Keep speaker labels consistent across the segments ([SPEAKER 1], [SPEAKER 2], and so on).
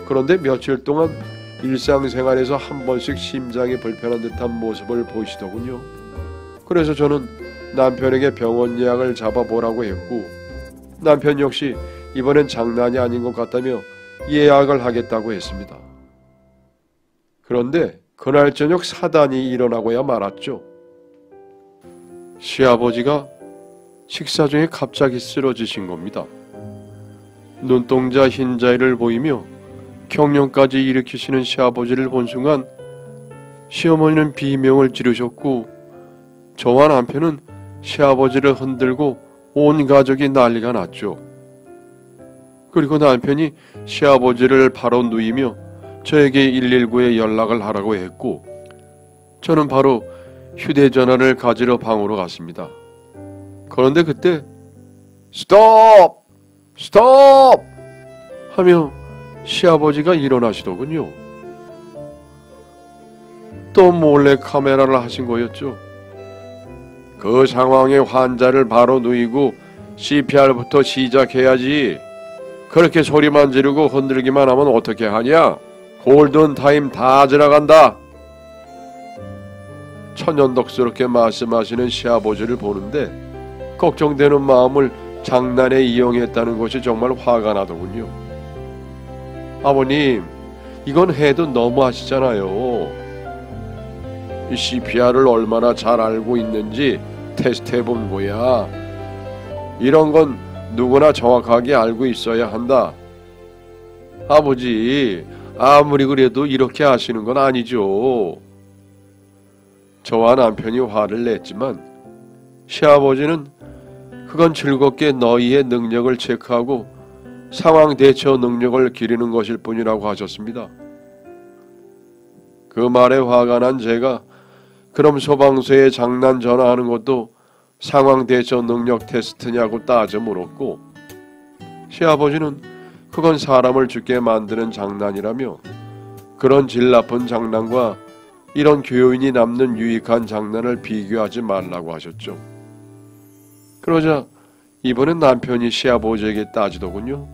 [SPEAKER 1] 그런데 며칠 동안 일상생활에서 한 번씩 심장이 불편한 듯한 모습을 보이시더군요. 그래서 저는 남편에게 병원 예약을 잡아보라고 했고, 남편 역시 이번엔 장난이 아닌 것 같다며 예약을 하겠다고 했습니다. 그런데 그날 저녁 사단이 일어나고야 말았죠. 시아버지가 식사 중에 갑자기 쓰러지신 겁니다. 눈동자 흰자위를 보이며 경련까지 일으키시는 시아버지를 본 순간 시어머니는 비명을 지르셨고, 저와 남편은 시아버지를 흔들고 온 가족이 난리가 났죠. 그리고 남편이 시아버지를 바로 누이며 저에게 119에 연락을 하라고 했고, 저는 바로 휴대전화를 가지러 방으로 갔습니다. 그런데 그때 스톱! 스톱! 하며 시아버지가 일어나시더군요. 또 몰래 카메라를 하신 거였죠. 그 상황에 환자를 바로 누이고 CPR부터 시작해야지. 그렇게 소리만 지르고 흔들기만 하면 어떻게 하냐? 골든타임 다 지나간다. 천연덕스럽게 말씀하시는 시아버지를 보는데 걱정되는 마음을 장난에 이용했다는 것이 정말 화가 나더군요. 아버님, 이건 해도 너무 하시잖아요. CPR을 얼마나 잘 알고 있는지 테스트 해본 거야. 이런 건 누구나 정확하게 알고 있어야 한다. 아버지, 아무리 그래도 이렇게 하시는 건 아니죠. 저와 남편이 화를 냈지만 시아버지는 그건 즐겁게 너희의 능력을 체크하고 상황 대처 능력을 기르는 것일 뿐이라고 하셨습니다. 그 말에 화가 난 제가 그럼 소방서에 장난 전화하는 것도 상황 대처 능력 테스트냐고 따져 물었고, 시아버지는 그건 사람을 죽게 만드는 장난이라며 그런 질 나쁜 장난과 이런 교훈이 남는 유익한 장난을 비교하지 말라고 하셨죠. 그러자 이번엔 남편이 시아버지에게 따지더군요.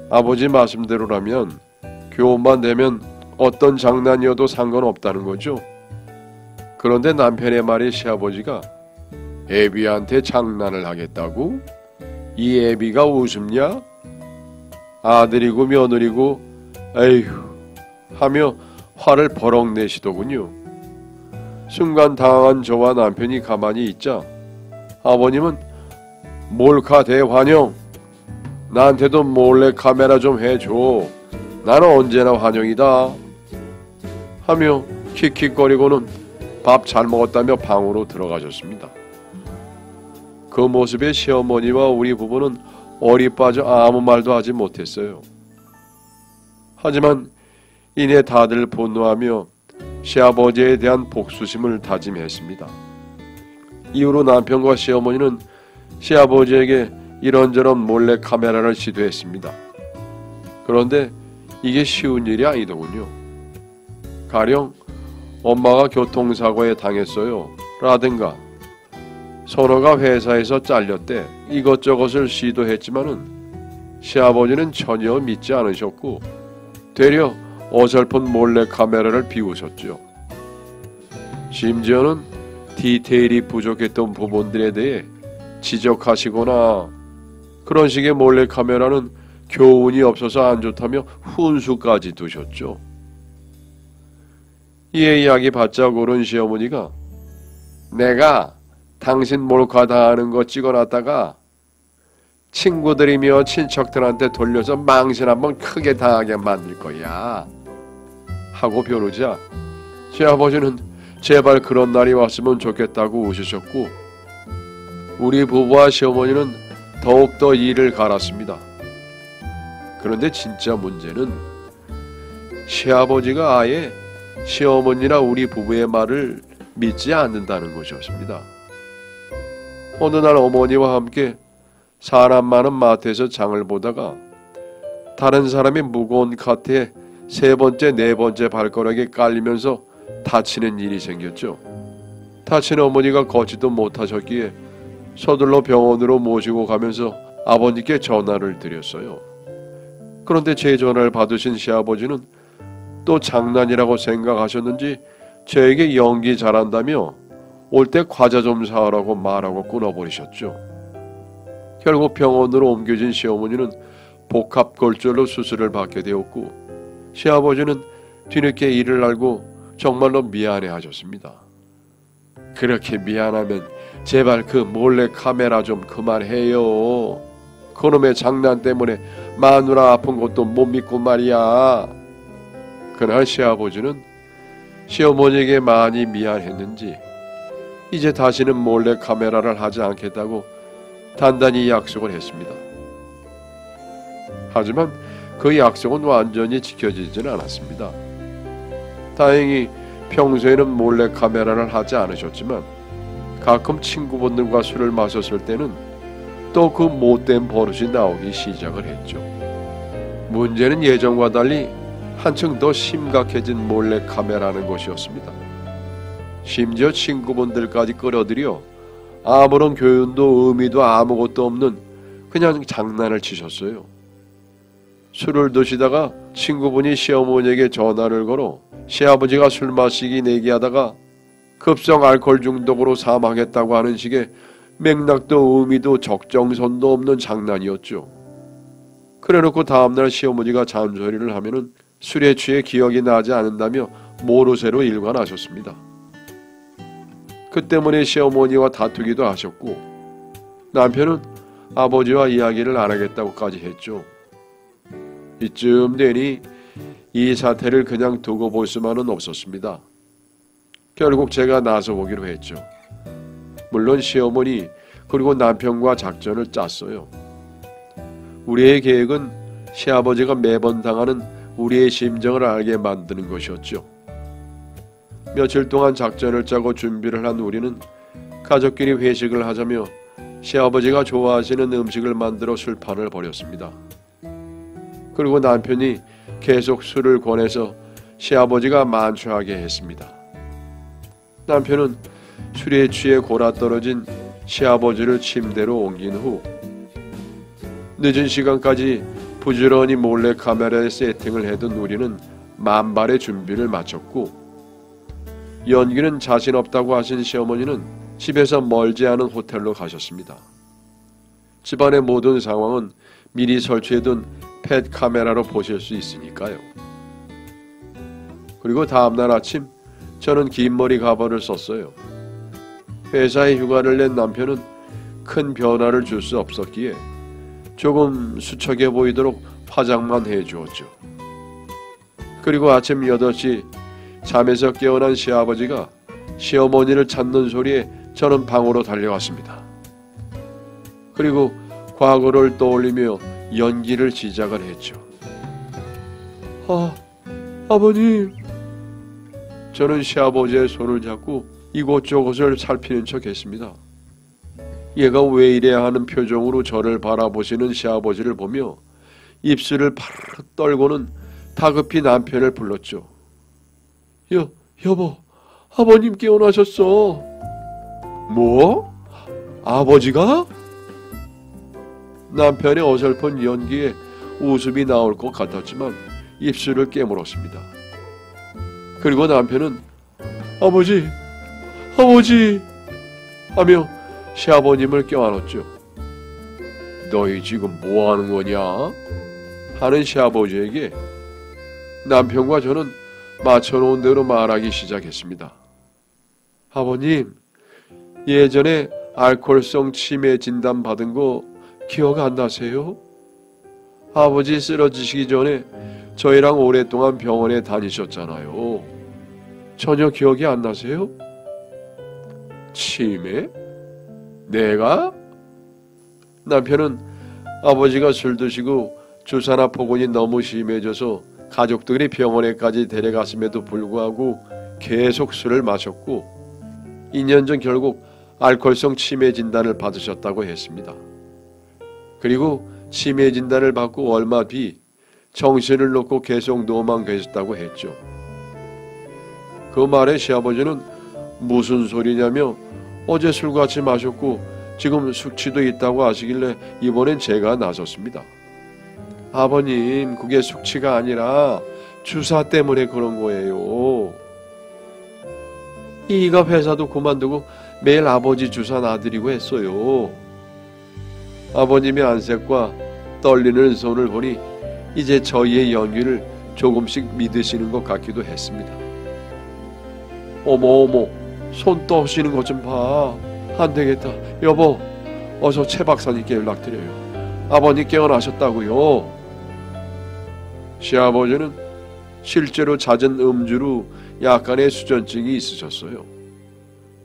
[SPEAKER 1] 아버지 말씀대로라면 교훈만 내면 어떤 장난이어도 상관없다는 거죠. 그런데 남편의 말에 시아버지가 애비한테 장난을 하겠다고? 이 애비가 우습냐? 아들이고 며느리고 에휴 하며 화를 버럭 내시더군요. 순간 당황한 저와 남편이 가만히 있자 아버님은 몰카 대환영, 나한테도 몰래 카메라 좀 해줘. 나는 언제나 환영이다. 하며 킥킥거리고는 밥 잘 먹었다며 방으로 들어가셨습니다. 그 모습에 시어머니와 우리 부부는 얼이 빠져 아무 말도 하지 못했어요. 하지만 이내 다들 분노하며 시아버지에 대한 복수심을 다짐했습니다. 이후로 남편과 시어머니는 시아버지에게 이런저런 몰래 카메라를 시도했습니다. 그런데 이게 쉬운 일이 아니더군요. 가령 엄마가 교통사고에 당했어요 라든가 선호가 회사에서 잘렸대 이것저것을 시도했지만은 시아버지는 전혀 믿지 않으셨고 되려 어설픈 몰래 카메라를 비우셨죠. 심지어는 디테일이 부족했던 부분들에 대해 지적하시거나 그런 식의 몰래 카메라는 교훈이 없어서 안 좋다며 훈수까지 두셨죠. 이에 약이 바짝 오른 시어머니가 내가 당신 몰카 당하는 거 찍어놨다가 친구들이며 친척들한테 돌려서 망신 한번 크게 당하게 만들 거야 하고 벼르자 시아버지는 제발 그런 날이 왔으면 좋겠다고 웃으셨고 우리 부부와 시어머니는 더욱더 이를 갈았습니다. 그런데 진짜 문제는 시아버지가 아예 시어머니나 우리 부부의 말을 믿지 않는다는 것이었습니다. 어느 날 어머니와 함께 사람 많은 마트에서 장을 보다가 다른 사람이 무거운 카트에 세 번째, 네 번째 발가락에 깔리면서 다치는 일이 생겼죠. 다친 어머니가 걷지도 못하셨기에 서둘러 병원으로 모시고 가면서 아버님께 전화를 드렸어요. 그런데 제 전화를 받으신 시아버지는 또 장난이라고 생각하셨는지 저에게 연기 잘한다며 올 때 과자 좀 사오라고 말하고 끊어버리셨죠. 결국 병원으로 옮겨진 시어머니는 복합골절로 수술을 받게 되었고, 시아버지는 뒤늦게 이를 알고 정말로 미안해 하셨습니다. 그렇게 미안하면 제발 그 몰래 카메라 좀 그만해요. 그놈의 장난 때문에 마누라 아픈 것도 못 믿고 말이야. 그날 시아버지는 시어머니에게 많이 미안했는지 이제 다시는 몰래 카메라를 하지 않겠다고 단단히 약속을 했습니다. 하지만 그 약속은 완전히 지켜지지는 않았습니다. 다행히 평소에는 몰래 카메라를 하지 않으셨지만 가끔 친구분들과 술을 마셨을 때는 또 그 못된 버릇이 나오기 시작을 했죠. 문제는 예전과 달리 한층 더 심각해진 몰래 카메라는 것이었습니다. 심지어 친구분들까지 끌어들여 아무런 교훈도 의미도 아무것도 없는 그냥 장난을 치셨어요. 술을 드시다가 친구분이 시어머니에게 전화를 걸어 시아버지가 술 마시기 내기하다가 급성 알코올 중독으로 사망했다고 하는 식의 맥락도 의미도 적정선도 없는 장난이었죠. 그래놓고 다음날 시어머니가 잔소리를 하면은 술에 취해 기억이 나지 않는다며 모르쇠로 일관하셨습니다. 그 때문에 시어머니와 다투기도 하셨고, 남편은 아버지와 이야기를 안 하겠다고까지 했죠. 이쯤 되니 이 사태를 그냥 두고 볼 수만은 없었습니다. 결국 제가 나서보기로 했죠. 물론 시어머니 그리고 남편과 작전을 짰어요. 우리의 계획은 시아버지가 매번 당하는 우리의 심정을 알게 만드는 것이었죠. 며칠 동안 작전을 짜고 준비를 한 우리는 가족끼리 회식을 하자며 시아버지가 좋아하시는 음식을 만들어 술판을 벌였습니다. 그리고 남편이 계속 술을 권해서 시아버지가 만취하게 했습니다. 남편은 술에 취해 골아떨어진 시아버지를 침대로 옮긴 후 늦은 시간까지 부지런히 몰래 카메라에 세팅을 해둔 우리는 만발의 준비를 마쳤고, 연기는 자신 없다고 하신 시어머니는 집에서 멀지 않은 호텔로 가셨습니다. 집안의 모든 상황은 미리 설치해둔 펫 카메라로 보실 수 있으니까요. 그리고 다음날 아침 저는 긴 머리 가발을 썼어요. 회사에 휴가를 낸 남편은 큰 변화를 줄 수 없었기에 조금 수척해 보이도록 화장만 해주었죠. 그리고 아침 8시 잠에서 깨어난 시아버지가 시어머니를 찾는 소리에 저는 방으로 달려왔습니다. 그리고 과거를 떠올리며 연기를 시작을 했죠. 아버님. 저는 시아버지의 손을 잡고 이곳저곳을 살피는 척 했습니다. 얘가 왜 이래야 하는 표정으로 저를 바라보시는 시아버지를 보며 입술을 파르르 떨고는 다급히 남편을 불렀죠. 여보, 아버님 깨어나셨어. 뭐? 아버지가? 남편의 어설픈 연기에 웃음이 나올 것 같았지만 입술을 깨물었습니다. 그리고 남편은 아버지 하며 시아버님을 껴안았죠. 너희 지금 뭐 하는 거냐? 하는 시아버지에게 남편과 저는 맞춰놓은 대로 말하기 시작했습니다. 아버님, 예전에 알코올성 치매 진단 받은 거 기억 안 나세요? 아버지 쓰러지시기 전에 저희랑 오랫동안 병원에 다니셨잖아요. 전혀 기억이 안 나세요? 치매? 내가? 남편은 아버지가 술 드시고 주사나 폭언이 너무 심해져서 가족들이 병원에까지 데려갔음에도 불구하고 계속 술을 마셨고 2년 전 결국 알코올성 치매 진단을 받으셨다고 했습니다. 그리고 치매 진단을 받고 얼마 뒤 정신을 놓고 계속 누워만 계셨다고 했죠. 그 말에 시아버지는 무슨 소리냐며 어제 술같이 마셨고 지금 숙취도 있다고 하시길래 이번엔 제가 나섰습니다. 아버님, 그게 숙취가 아니라 주사 때문에 그런 거예요. 이가 회사도 그만두고 매일 아버지 주사 놔드리고 했어요. 아버님의 안색과 떨리는 손을 보니 이제 저희의 연기를 조금씩 믿으시는 것 같기도 했습니다. 어머, 손 떠시는 것 좀 봐. 안 되겠다. 여보, 어서 최 박사님께 연락드려요. 아버님 깨어나셨다고요. 시아버지는 실제로 잦은 음주로 약간의 수전증이 있으셨어요.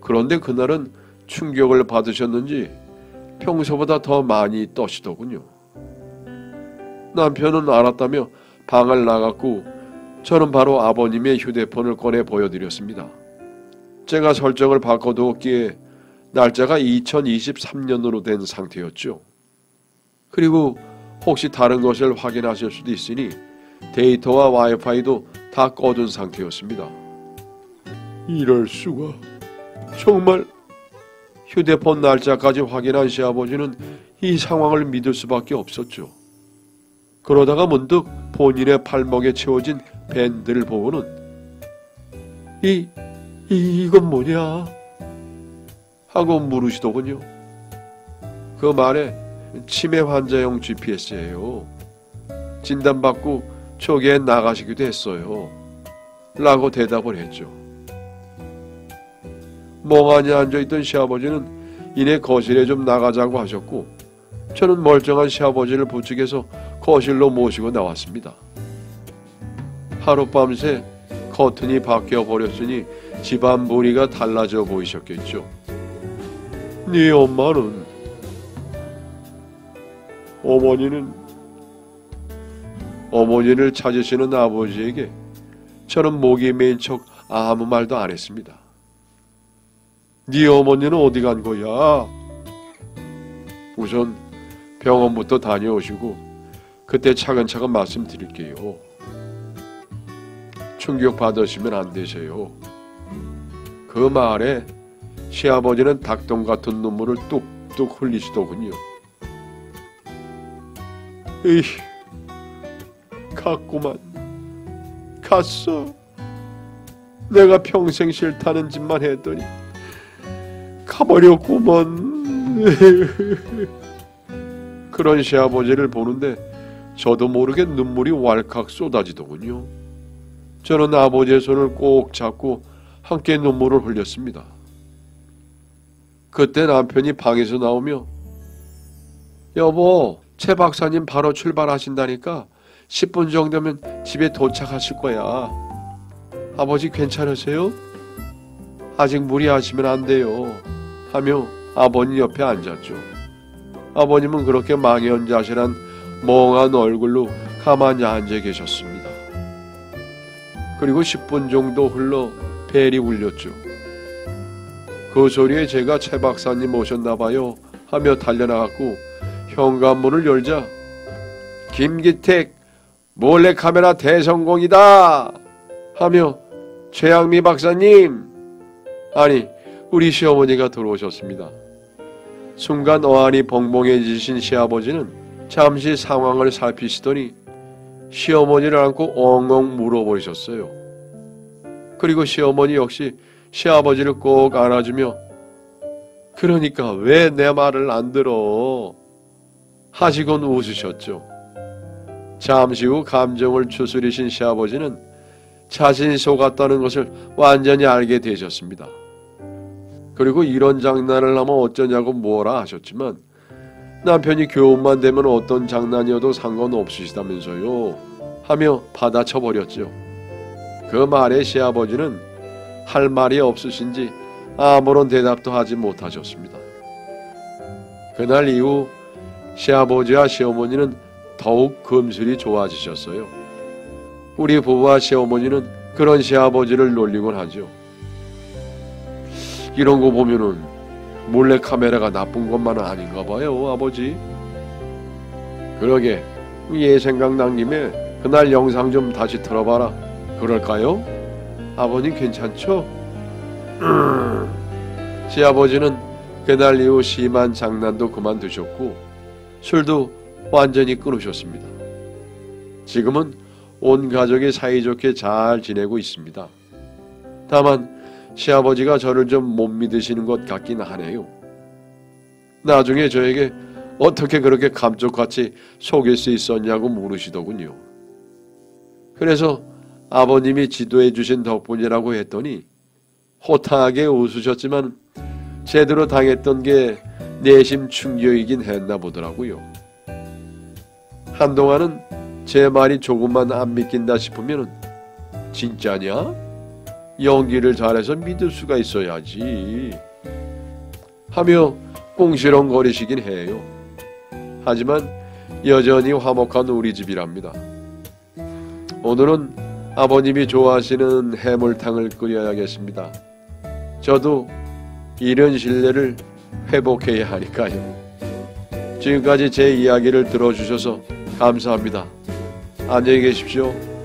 [SPEAKER 1] 그런데 그날은 충격을 받으셨는지 평소보다 더 많이 떠시더군요. 남편은 알았다며 방을 나갔고 저는 바로 아버님의 휴대폰을 꺼내 보여드렸습니다. 제가 설정을 바꿔두었기에 날짜가 2023년으로 된 상태였죠. 그리고 혹시 다른 것을 확인하실 수도 있으니 데이터와 와이파이도 다 꺼둔 상태였습니다. 이럴 수가. 정말. 휴대폰 날짜까지 확인한 시아버지는 이 상황을 믿을 수밖에 없었죠. 그러다가 문득 본인의 팔목에 채워진 밴드를 보고는 이건 뭐냐? 하고 물으시더군요. 그 말에 치매 환자용 GPS예요. 진단받고 초기에 나가시기도 했어요. 라고 대답을 했죠. 멍하니 앉아있던 시아버지는 이내 거실에 좀 나가자고 하셨고 저는 멀쩡한 시아버지를 부축해서 거실로 모시고 나왔습니다. 하룻밤새 커튼이 바뀌어버렸으니 집안 분위기가 달라져 보이셨겠죠. 네 엄마는? 어머니를 찾으시는 아버지에게 저는 목이 메인 척 아무 말도 안 했습니다. 네 어머니는 어디 간 거야? 우선 병원부터 다녀오시고 그때 차근차근 말씀드릴게요. 충격 받으시면 안 되세요. 그 말에 시아버지는 닭똥 같은 눈물을 뚝뚝 흘리시더군요. 에이, 갔구만. 갔어. 내가 평생 싫다는 짓만 했더니 가버렸구먼. 그런 시아버지를 보는데 저도 모르게 눈물이 왈칵 쏟아지더군요. 저는 아버지의 손을 꼭 잡고 함께 눈물을 흘렸습니다. 그때 남편이 방에서 나오며 여보, 최 박사님 바로 출발하신다니까 10분 정도면 집에 도착하실 거야. 아버지 괜찮으세요? 아직 무리하시면 안 돼요. 하며 아버님 옆에 앉았죠. 아버님은 그렇게 망연자실한 멍한 얼굴로 가만히 앉아 계셨습니다. 그리고 10분 정도 흘러 벨이 울렸죠. 그 소리에 제가 최 박사님 오셨나봐요 하며 달려나갔고 현관문을 열자 김기택 몰래카메라 대성공이다 하며 최양미 박사님, 아니 우리 시어머니가 들어오셨습니다. 순간 어안이 벙벙해지신 시아버지는 잠시 상황을 살피시더니 시어머니를 안고 엉엉 물어버리셨어요. 그리고 시어머니 역시 시아버지를 꼭 안아주며 그러니까 왜 내 말을 안 들어 하시곤 웃으셨죠. 잠시 후 감정을 추스리신 시아버지는 자신이 속았다는 것을 완전히 알게 되셨습니다. 그리고 이런 장난을 하면 어쩌냐고 뭐라 하셨지만 남편이 교훈만 되면 어떤 장난이어도 상관없으시다면서요 하며 받아쳐버렸죠. 그 말에 시아버지는 할 말이 없으신지 아무런 대답도 하지 못하셨습니다. 그날 이후 시아버지와 시어머니는 더욱 금슬이 좋아지셨어요. 우리 부부와 시어머니는 그런 시아버지를 놀리곤 하죠. 이런 거 보면은 몰래카메라가 나쁜 것만은 아닌가 봐요, 아버지. 그러게, 얘 생각난 김에 그날 영상 좀 다시 틀어봐라. 그럴까요? 아버님 괜찮죠? 시아버지는 그날 이후 심한 장난도 그만두셨고 술도 완전히 끊으셨습니다. 지금은 온 가족이 사이좋게 잘 지내고 있습니다. 다만 시아버지가 저를 좀 못 믿으시는 것 같긴 하네요. 나중에 저에게 어떻게 그렇게 감쪽같이 속일 수 있었냐고 물으시더군요. 그래서 아버님이 지도해 주신 덕분이라고 했더니 호탕하게 웃으셨지만 제대로 당했던 게 내심 충격이긴 했나 보더라고요. 한동안은 제 말이 조금만 안 믿긴다 싶으면 진짜냐? 연기를 잘해서 믿을 수가 있어야지 하며 꽁시렁거리시긴 해요. 하지만 여전히 화목한 우리 집이랍니다. 오늘은 아버님이 좋아하시는 해물탕을 끓여야겠습니다. 저도 이런 신뢰를 회복해야 하니까요. 지금까지 제 이야기를 들어주셔서 감사합니다. 안녕히 계십시오.